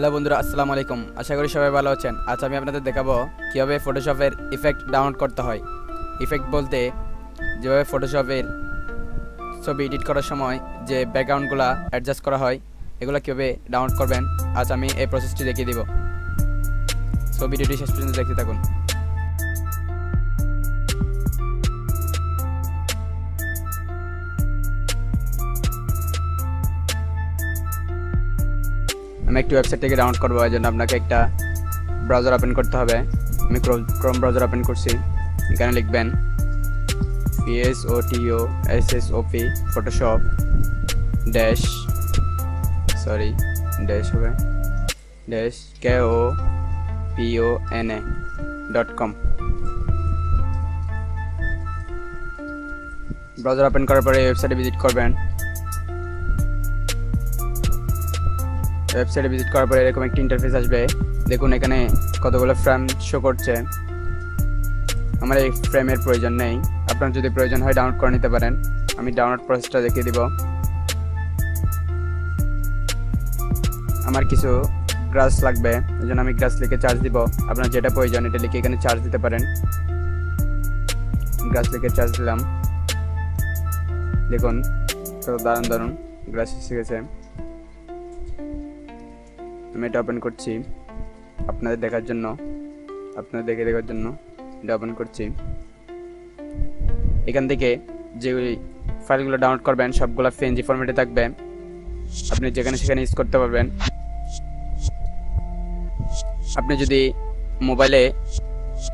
Hello বন্ধুরা, আসসালামু আলাইকুম। আশা করি সবাই ভালো আছেন। আজ আমি আপনাদের দেখাবো কীভাবে ফটোশপের ইফেক্ট ডাউনলোড করতে হয়। ইফেক্ট বলতে যেভাবে ফটোশপের ছবি এডিট করার সময় যে ব্যাকগ্রাউন্ডগুলো অ্যাডজাস্ট করা হয়, এগুলো কীভাবে ডাউনলোড করবেন আজ আমি এই প্রসেসটি দেখিয়ে দিব। সো ভিডিওটি শেষ পর্যন্ত দেখতে থাকুন। আমি একটি ওয়েবসাইট থেকে ডাউনলোড করবো, এই জন্য আপনাকে একটা ব্রাউজার ওপেন করতে হবে। আমি ক্রোম ব্রাউজার ওপেন করছি। এখানে লিখবেন PSOTOSSOP Photoshop dash KOPONA.com। Browser open করার পরে ওয়েবসাইটে ভিজিট করবেন। ওয়েবসাইটে ভিজিট করার পরে এরকম একটি ইন্টারফেস আসবে। দেখুন এখানে কতগুলো ফ্রেম শো করছে। আমার এই ফ্রেমের প্রয়োজন নেই, আপনার যদি প্রয়োজন হয় ডাউনলোড করে নিতে পারেন। আমি ডাউনলোড প্রসেসটা দেখিয়ে দিব। আমার কিছু গ্রাস লাগবে, এই জন্য আমি গ্রাস লিখে চার্জ দিব। আপনার যেটা প্রয়োজন এটা লিখে এখানে চার্জ দিতে পারেন। গ্রাস লিখে চার্জ দিলাম। দেখুন কত দারুণ দারুণ গ্রাস এসে গেছে। আমি এটা ওপেন করছি আপনাদের দেখার জন্য, দেখার জন্য এটা ওপেন করছি। এখান থেকে যে ফাইলগুলো ডাউনলোড করবেন সবগুলো পিএনজি ফরম্যাটে থাকবে। আপনি যেখানে সেখানে ইউজ করতে পারবেন। আপনি যদি মোবাইলে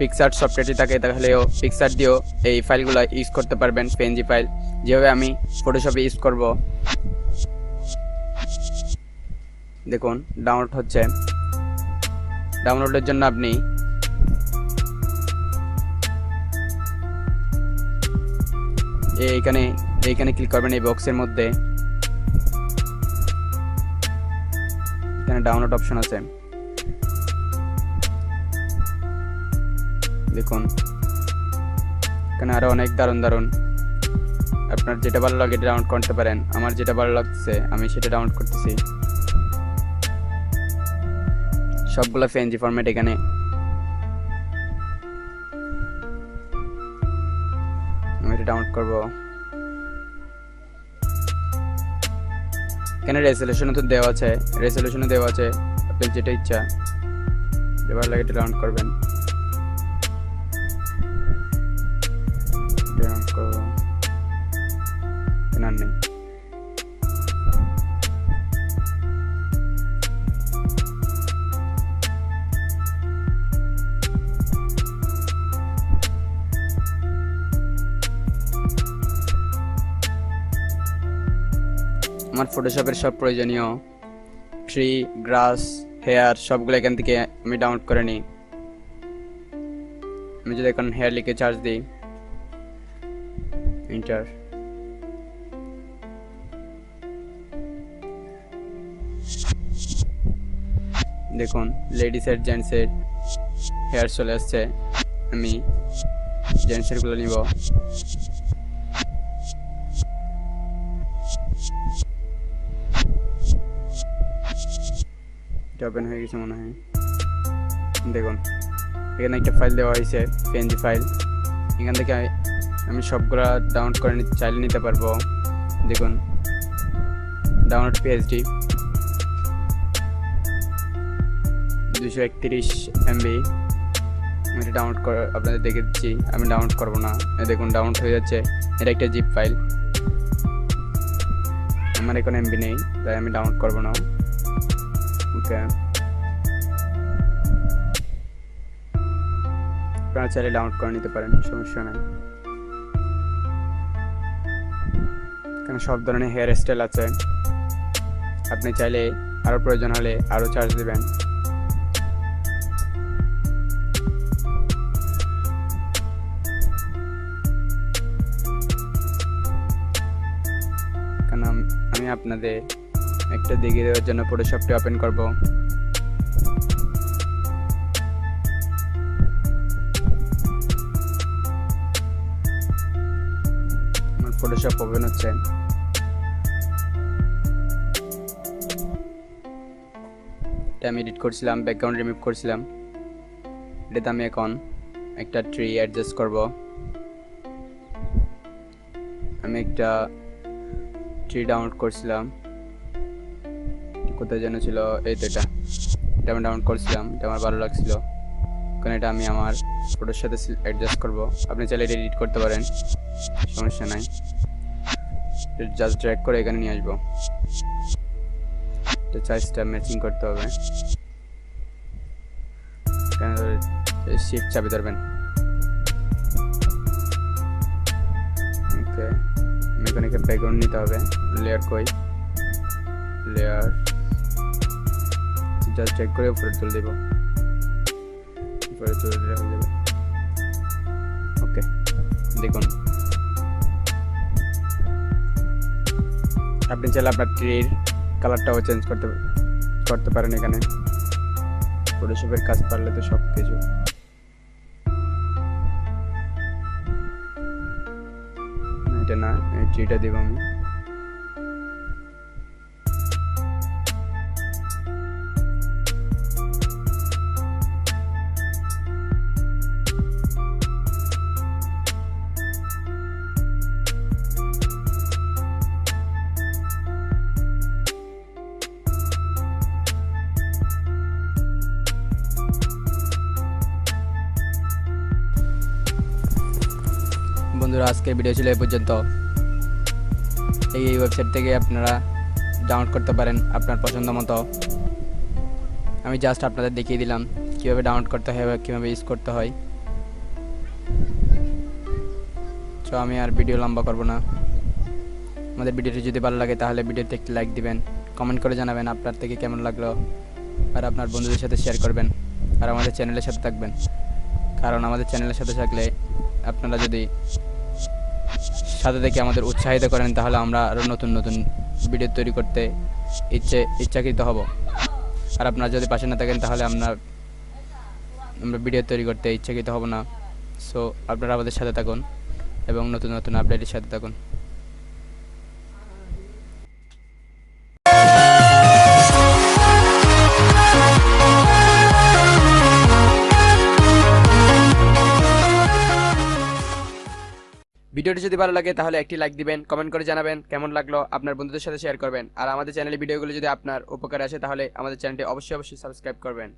পিক্সার্ট সফটওয়্যারটি থাকে তাহলেও পিক্সার্ট দিয়েও এই ফাইলগুলো ইউজ করতে পারবেন, পিএনজি ফাইল। যেভাবে আমি ফটোশপে ইউজ করব। দেখুন ডাউনলোড হচ্ছে। ডাউনলোডের জন্য আপনি এইখানে ক্লিক করবেন। এই বক্সের মধ্যে এখানে ডাউনলোড অপশন আছে। দেখুন এখানে আরো অনেক দারুণ দারুণ, আপনার যেটা ভালো লাগে ডাউনলোড করতে পারেন। আমার যেটা ভালো লাগছে আমি সেটা ডাউনলোড করতেছি। সবগুলো পিএনজি ফরম্যাট এখানে। আমি এটা ডাউনলোড করব। এখানে রেজোলিউশনও তো দেওয়া আছে, আপনি যেটা ইচ্ছা যেবার লাগে এটা ডাউনলোড করবেন। ডাউনলোড করব কেন নেই। আমার ফটোশপের সব প্রয়োজনীয় ট্রি, গ্রাস, হেয়ার সবগুলো এখান থেকে আমি ডাউনলোড করে নিই। আমি যদি এখন হেয়ার লিখে চার্জ দিই, এন্টার, দেখুন লেডিসের জেন্টসের হেয়ার চলে আসছে। আমি জেন্টসের গুলো নিব। ওপেন হয়ে গেছে মনে হয়। দেখুন এখানে একটা ফাইল দেওয়া হয়েছে, পিএনজি ফাইল। এখান থেকে আমি সবগুলা ডাউনলোড করে চাইলে নিতে পারবো। দেখুন ডাউনলোড পিএইচডি 231 MB। আমি এটা ডাউনলোড করে আপনাদের দেখে দিচ্ছি। আমি ডাউনলোড করবো না। দেখুন ডাউনলোড হয়ে যাচ্ছে। এটা একটা জিপ ফাইল। আমার এখন MB নেই, তাই আমি ডাউনলোড করবো না। ওকে, আপনারা চাইলে ডাউনলোড করে নিতে পারেন, সমস্যা নাই। এখানে সব ধরনের হেয়ার স্টাইল আছে। আপনি চাইলে আরো প্রয়োজন হলে আরো চার্জ দিবেন। কারণ আমি আপনাদের একটা দেখিয়ে দেওয়ার জন্য ফটোশপটি ওপেন করব। আমার ফটোশপ ওপেন হচ্ছে। এটা আমি এডিট করছিলাম, ব্যাকগ্রাউন্ড রিমুভ করছিলাম। এটাতে আমি এখন একটা ট্রি অ্যাডজাস্ট করব। আমি একটা ট্রি ডাউনলোড করছিলাম, কোথায় যেন ছিল, এই তো এটা আমি ডাউনলোড করছিলাম, এটা আমার ভালো লাগছিল। কারণ এটা আমি আমার ফটোর সাথে অ্যাডজাস্ট করব। আপনি চাইলে এটা এডিট করতে পারেন, সমস্যা নাই। জাস্ট ড্র্যাগ করে এখানে নিয়ে আসবো। এটা সাইজটা ম্যাচিং করতে হবে। শিফট চাপে ধরবেন। ওকে, এখানে একটা ব্যাকগ্রাউন্ড নিতে হবে। লেয়ার কই, লেয়ার জাস্ট ড্র্যাগ করে উপরে তুলে দেব, উপরে তুলে দিলে হয়ে যাবে। ওকে, দেখুন আপনি চাইলে আপনার ট্রির কালারটাও চেঞ্জ করতে পারেন। এখানে ফটোশপের কাজ পারলে তো সব কিছু। এটা না, এই ট্রিটা দিব আমি। বন্ধুরা, আজকের ভিডিও ছিল এই পর্যন্ত। এই ওয়েবসাইট থেকে আপনারা ডাউনলোড করতে পারেন আপনার পছন্দ মতো। আমি জাস্ট আপনাদের দেখিয়ে দিলাম কীভাবে ডাউনলোড করতে হয়, কীভাবে ইউজ করতে হয়। তো আমি আর ভিডিও লম্বা করব না। আমাদের ভিডিওটি যদি ভালো লাগে তাহলে ভিডিওতে একটি লাইক দিবেন, কমেন্ট করে জানাবেন আপনার থেকে কেমন লাগলো, আর আপনার বন্ধুদের সাথে শেয়ার করবেন, আর আমাদের চ্যানেলের সাথে থাকবেন। কারণ আমাদের চ্যানেলের সাথে থাকলে আপনারা যদি সাথে থেকে আমাদের উৎসাহিত করেন তাহলে আমরা আরও নতুন নতুন ভিডিও তৈরি করতে ইচ্ছাকৃত হব। আর আপনারা যদি পাশে না থাকেন তাহলে আমরা ভিডিও তৈরি করতে ইচ্ছাকৃত হব না। সো আপনারা আমাদের সাথে থাকুন এবং নতুন নতুন আপডেটের সাথে থাকুন। ভিডিওটি যদি ভালো লাগে তাহলে একটি লাইক দিবেন, কমেন্ট করে জানাবেন কেমন লাগলো, আপনার বন্ধুদের সাথে শেয়ার করবেন। আর আমাদের চ্যানেলের ভিডিওগুলো যদি আপনার উপকারে আসে তাহলে আমাদের চ্যানেলটি অবশ্যই সাবস্ক্রাইব করবেন।